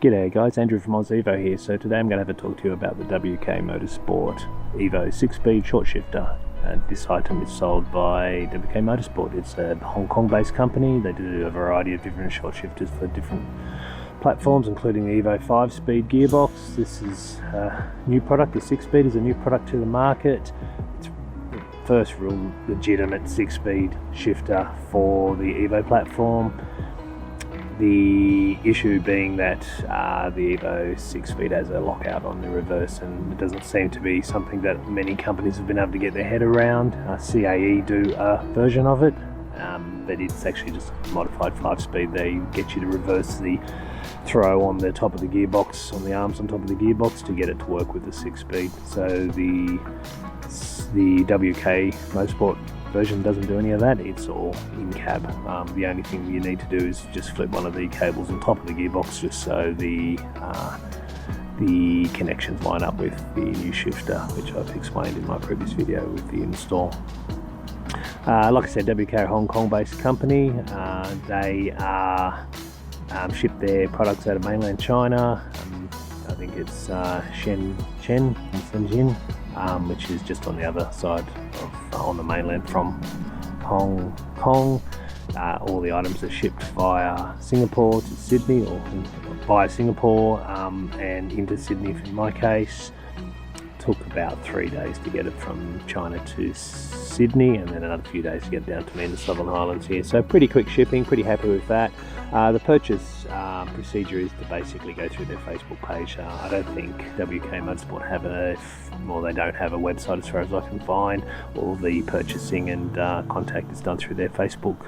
G'day guys, Andrew from Oz Evo here. So today I'm going to have a talk to you about the WK Motorsport Evo 6-speed short shifter. And this item is sold by WK Motorsport. It's a Hong Kong based company. They do a variety of different short shifters for different platforms, including the Evo 5-speed gearbox. This is a new product. The 6-speed is a new product to the market. It's the first real legitimate 6-speed shifter for the Evo platform. The issue being that the Evo 6-speed has a lockout on the reverse, and it doesn't seem to be something that many companies have been able to get their head around. CAE do a version of it, but it's actually just a modified 5-speed. They get you to reverse the throw on the top of the gearbox, on the arms on top of the gearbox, to get it to work with the 6-speed. So the WK Motorsport version doesn't do any of that. It's all in cab. The only thing you need to do is just flip one of the cables on top of the gearbox, just so the connections line up with the new shifter, which I've explained in my previous video with the install. Like I said, WK are a Hong Kong based company. They ship their products out of mainland China. I think it's Shenzhen, which is just on the other side on the mainland from Hong Kong. All the items are shipped via Singapore to Sydney, or via Singapore and into Sydney in my case. Took about 3 days to get it from China to Sydney, and then another few days to get it down to me in the Southern Highlands here. So pretty quick shipping, pretty happy with that. The purchase procedure is to basically go through their Facebook page. I don't think WK Motorsport have they don't have a website as far as I can find. All the purchasing and contact is done through their Facebook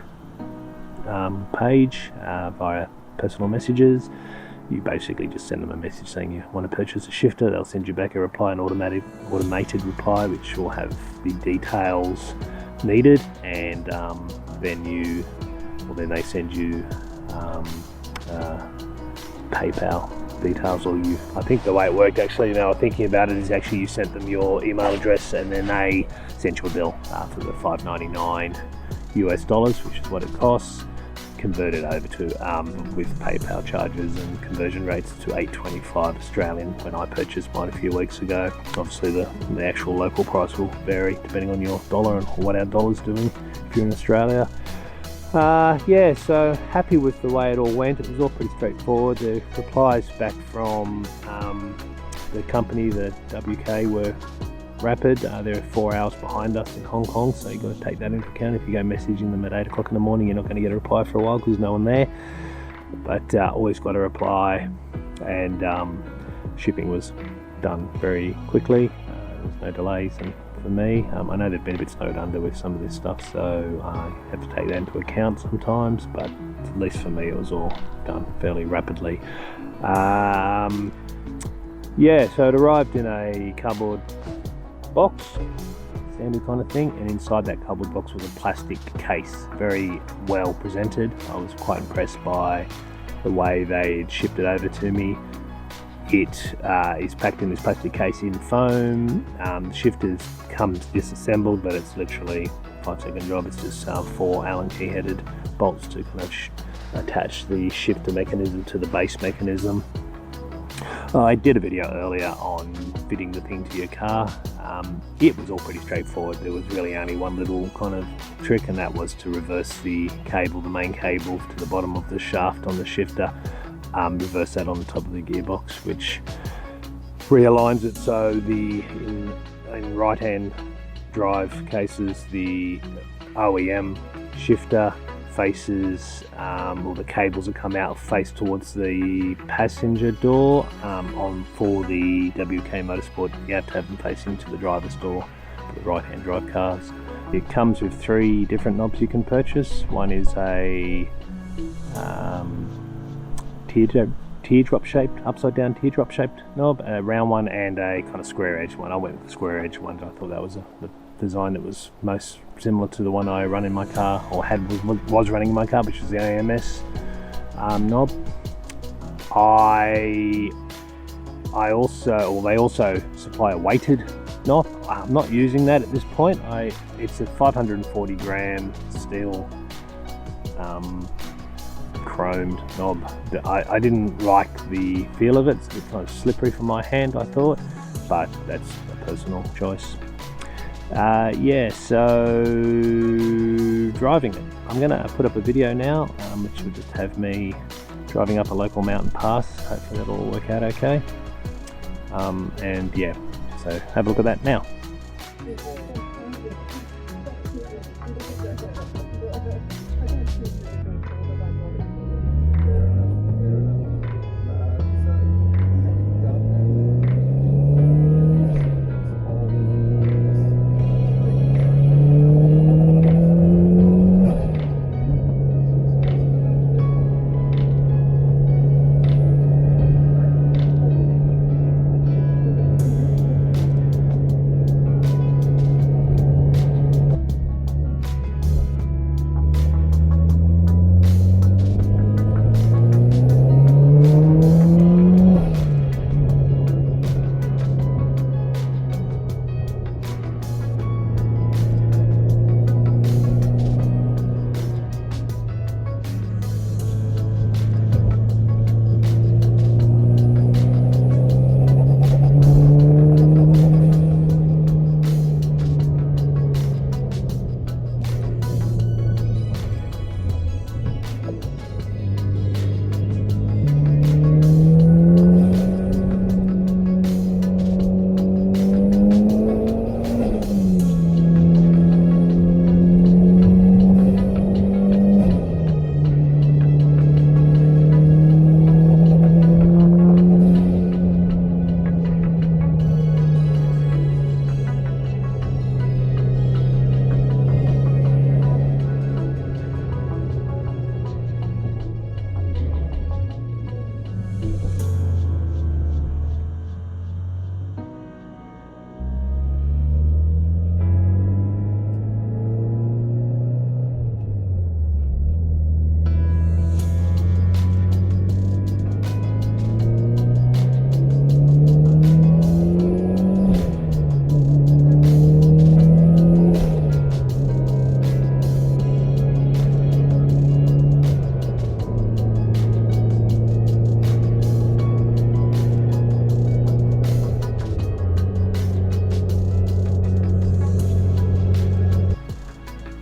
page via personal messages. You basically just send them a message saying you want to purchase a shifter. They'll send you back a reply, an automated reply, which will have the details needed, and then they send you PayPal details, or I think the way it worked actually, now thinking about it, is actually you sent them your email address and then they sent you a bill for the $5.99 US, which is what it costs, converted over to with PayPal charges and conversion rates to $8.25 Australian when I purchased mine a few weeks ago. Obviously the actual local price will vary depending on your dollar and what our dollar's doing if you're in Australia. So happy with the way it all went. It was all pretty straightforward. The replies back from the company, the WK, were rapid. They're 4 hours behind us in Hong Kong, so you've got to take that into account. If you go messaging them at 8 o'clock in the morning, you're not going to get a reply for a while because there's no one there. But always got a reply, and shipping was done very quickly. There was no delays, and for me, I know they've been a bit snowed under with some of this stuff, so I have to take that into account sometimes, but at least for me it was all done fairly rapidly. So it arrived in a cardboard box, standard kind of thing, and inside that cardboard box was a plastic case, very well presented. I was quite impressed by the way they shipped it over to me. It is packed in this plastic case in foam. The shifter comes disassembled, but it's literally a 5-second job. It's just 4 Allen key headed bolts to kind of attach the shifter mechanism to the base mechanism. I did a video earlier on fitting the thing to your car. It was all pretty straightforward. There was really only one little kind of trick, and that was to reverse the cable, the main cable, to the bottom of the shaft on the shifter. Reverse that on the top of the gearbox, which realigns it so in right-hand drive cases, the OEM shifter faces, or the cables that come out face towards the passenger door. For the WK Motorsport, you have to have them facing to the driver's door for the right-hand drive cars. It comes with 3 different knobs you can purchase. One is a teardrop shaped, upside down teardrop shaped knob, a round one, and a kind of square edge one. I went with the square edge one. I thought that was the design that was most similar to the one I run in my car, or was running in my car, which is the AMS knob. They also supply a weighted knob. I'm not using that at this point. It's a 540 gram steel chromed knob. I didn't like the feel of it. It's kind of slippery for my hand, I thought, but that's a personal choice. Yeah, so driving it. I'm going to put up a video now, which will just have me driving up a local mountain pass. Hopefully that'll all work out okay. And yeah, so have a look at that now.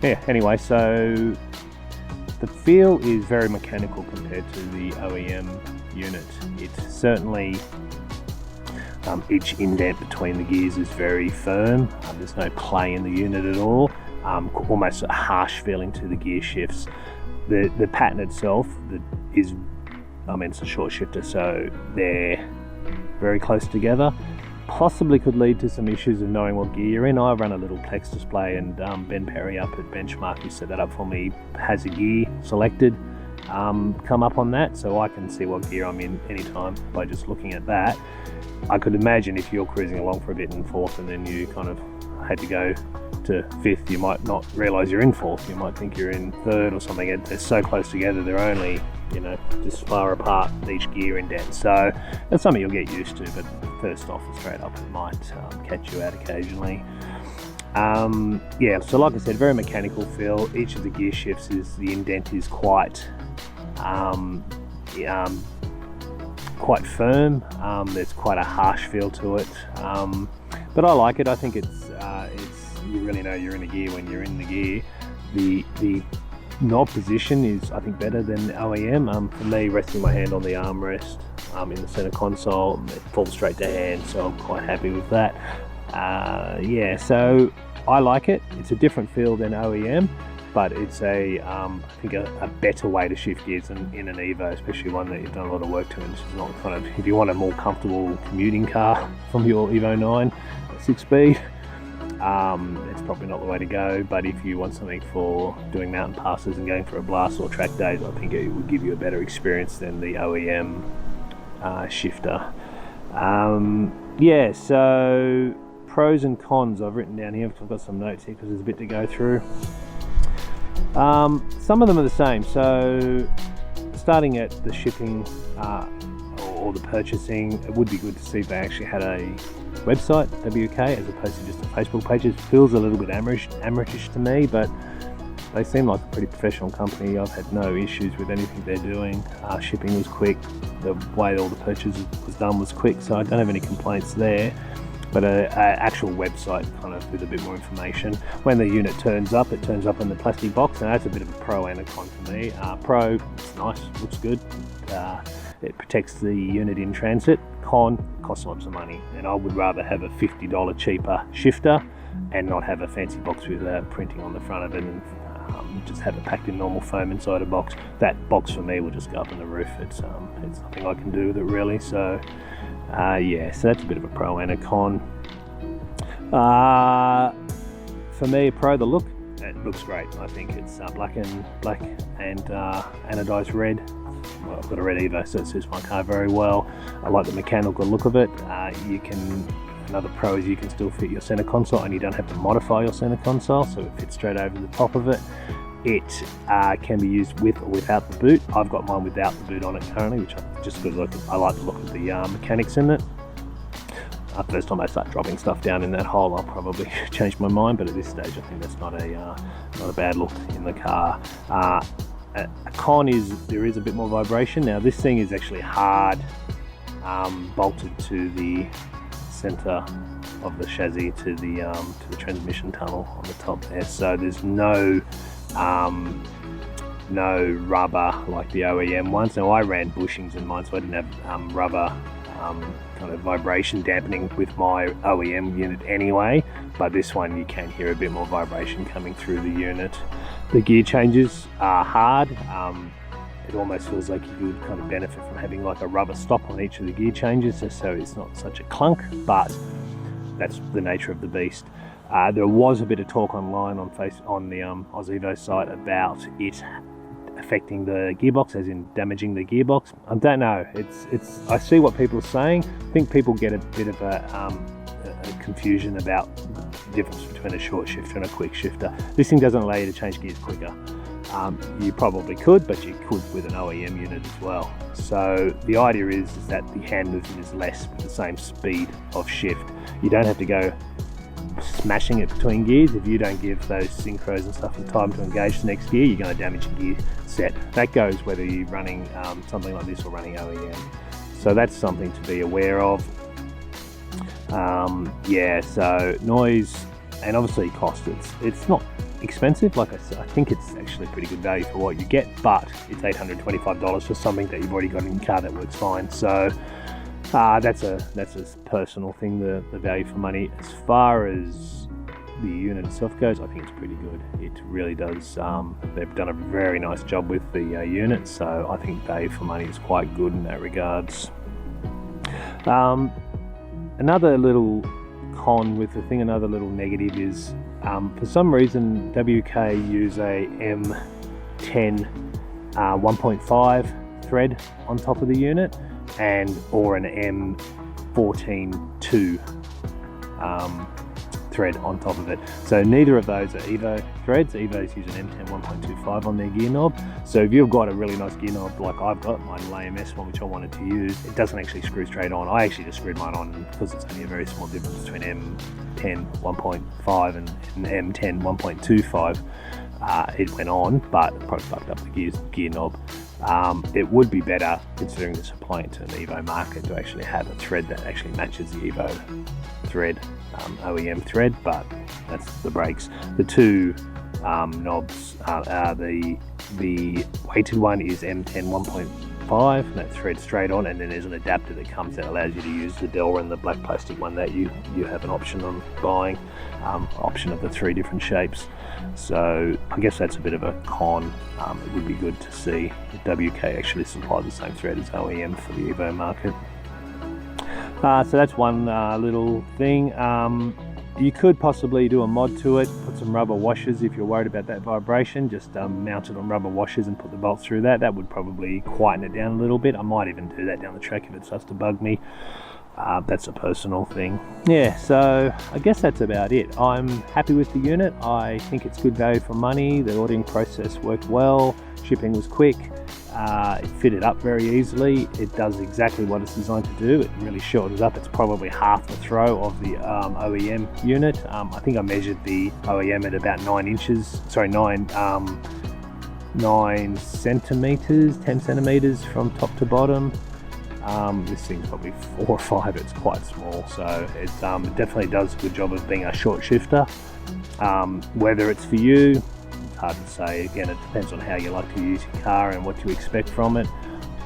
Yeah, anyway, so the feel is very mechanical compared to the OEM unit. It's certainly, each indent between the gears is very firm. There's no play in the unit at all. Almost a harsh feeling to the gear shifts. The pattern itself is, it's a short shifter, so they're very close together. Possibly could lead to some issues of knowing what gear you're in. I run a little text display, and Ben Perry up at Benchmark, who set that up for me, has a gear selected come up on that, so I can see what gear I'm in anytime by just looking at that. I could imagine if you're cruising along for a bit in fourth and then you kind of had to go to fifth, you might not realise you're in fourth. You might think you're in third or something. They're so close together, they're only, just far apart, each gear indent. So that's something you'll get used to, but first off and straight up, it might catch you out occasionally. Yeah, so like I said, very mechanical feel. Each of the gear shifts, the indent is quite quite firm. There's quite a harsh feel to it, but I like it. I think it's you really know you're in a gear when you're in the gear. The knob position is, I think, better than OEM. For me, resting my hand on the armrest in the center console, it falls straight to hand, so I'm quite happy with that. Yeah, so I like it. It's a different feel than OEM, but it's I think a better way to shift gears in an Evo, especially one that you've done a lot of work to. And it's not kind of, if you want a more comfortable commuting car from your Evo 9 6-speed, it's probably not the way to go. But if you want something for doing mountain passes and going for a blast or track days, I think it would give you a better experience than the OEM shifter. Yeah, so pros and cons I've written down here because I've got some notes here because there's a bit to go through. Some of them are the same. So starting at the shipping or the purchasing, it would be good to see if they actually had a website, WK, as opposed to just a Facebook page. It feels a little bit amateurish to me, but They seem like a pretty professional company. I've had no issues with anything they're doing. Shipping was quick. The way all the purchase was done was quick, so I don't have any complaints there. But an actual website kind of with a bit more information. When the unit turns up, it turns up in the plastic box, and that's a bit of a pro and a con for me. Pro, it's nice, looks good. It protects the unit in transit. Con, costs lots of money, and I would rather have a $50 cheaper shifter and not have a fancy box with printing on the front of it, and just have it packed in normal foam inside a box. That box for me will just go up on the roof. It's nothing I can do with it really. So yeah, so that's a bit of a pro and a con. For me, pro, the look, it looks great. I think it's black and anodized red. Well, I've got a red Evo, so it suits my car very well. I like the mechanical look of it. Another pro is you can still fit your center console, and you don't have to modify your center console, so it fits straight over the top of it. It can be used with or without the boot. I've got mine without the boot on it currently, just because I like the look of the mechanics in it. First time I start dropping stuff down in that hole, I'll probably change my mind, but at this stage I think that's not a bad look in the car. A con is there is a bit more vibration. Now this thing is actually hard bolted to the center of the chassis, to the transmission tunnel on the top there, so there's no rubber like the OEM ones. Now I ran bushings in mine, so I didn't have rubber kind of vibration dampening with my OEM unit anyway, but this one you can hear a bit more vibration coming through the unit. The gear changes are hard. It almost feels like you would kind of benefit from having like a rubber stop on each of the gear changes, just so it's not such a clunk, but that's the nature of the beast. There was a bit of talk online on the Evo site about it affecting the gearbox, as in damaging the gearbox. I don't know. I see what people are saying. I think people get a bit of a confusion about the difference between a short shifter and a quick shifter. This thing doesn't allow you to change gears quicker. You probably could, but you could with an OEM unit as well. So the idea is that the hand movement is less with the same speed of shift. You don't have to go smashing it between gears. If you don't give those synchros and stuff the time to engage the next gear, you're going to damage your gear set. That goes whether you're running something like this or running OEM. So that's something to be aware of. Yeah, so noise and obviously cost. It's not expensive. Like I said, I think it's actually pretty good value for what you get, but it's $825 for something that you've already got in your car that works fine. So that's a personal thing, the value for money. As far as the unit itself goes, I think it's pretty good. It really does. They've done a very nice job with the unit, so I think value for money is quite good in that regards. Another little con with the thing, another little negative is for some reason WK use a M10 1.5 thread on top of the unit, or an M14-2 thread on top of it. So neither of those are Evo threads. Evos use an M10 1.25 on their gear knob. So if you've got a really nice gear knob like I've got, my AMS one, which I wanted to use, it doesn't actually screw straight on. I actually just screwed mine on because it's only a very small difference between M10 1.5 and M10 1.25. It went on, but it probably fucked up the gear knob. It would be better, considering it's applying to an Evo market, to actually have a thread that actually matches the Evo thread, OEM thread, but that's the brakes. The two knobs are the weighted one is M10 1.5, and that thread straight on, and then there's an adapter that comes that allows you to use the Delra and the black plastic one that you have an option on buying, option of the three different shapes. So I guess that's a bit of a con. It would be good to see if WK actually supply the same thread as OEM for the Evo market. So that's one little thing. You could possibly do a mod to it, put some rubber washers if you're worried about that vibration. Just mount it on rubber washers and put the bolts through that. That would probably quieten it down a little bit. I might even do that down the track if it starts to bug me. That's a personal thing. Yeah, so I guess that's about it. I'm happy with the unit. I think it's good value for money. The ordering process worked well. Shipping was quick. It fitted up very easily. It does exactly what it's designed to do. It really shortens up. It's probably half the throw of the OEM unit. I think I measured the OEM at about 9 centimeters, 10 centimeters from top to bottom. This thing's probably 4 or 5. It's quite small, so it definitely does a good job of being a short shifter. Whether it's for you, it's hard to say. Again, it depends on how you like to use your car and what you expect from it.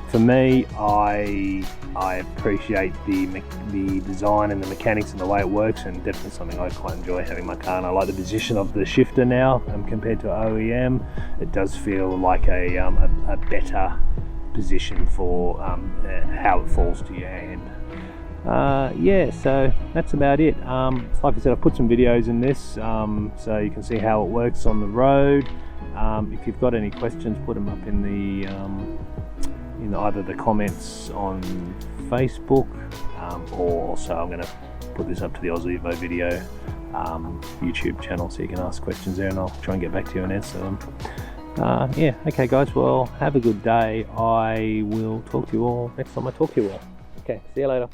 For me, I appreciate the design and the mechanics and the way it works, and definitely something I quite enjoy having in my car. And I like the position of the shifter now compared to OEM. It does feel like a better position for how it falls to your hand. Yeah, so that's about it. Like I said, I've put some videos in this so you can see how it works on the road. If you've got any questions, put them up in either the comments on Facebook, or also I'm going to put this up to the Evo video YouTube channel, so you can ask questions there and I'll try and get back to you and answer them. Yeah, okay guys, well, have a good day. I will talk to you all next time I talk to you all. Okay, see you later.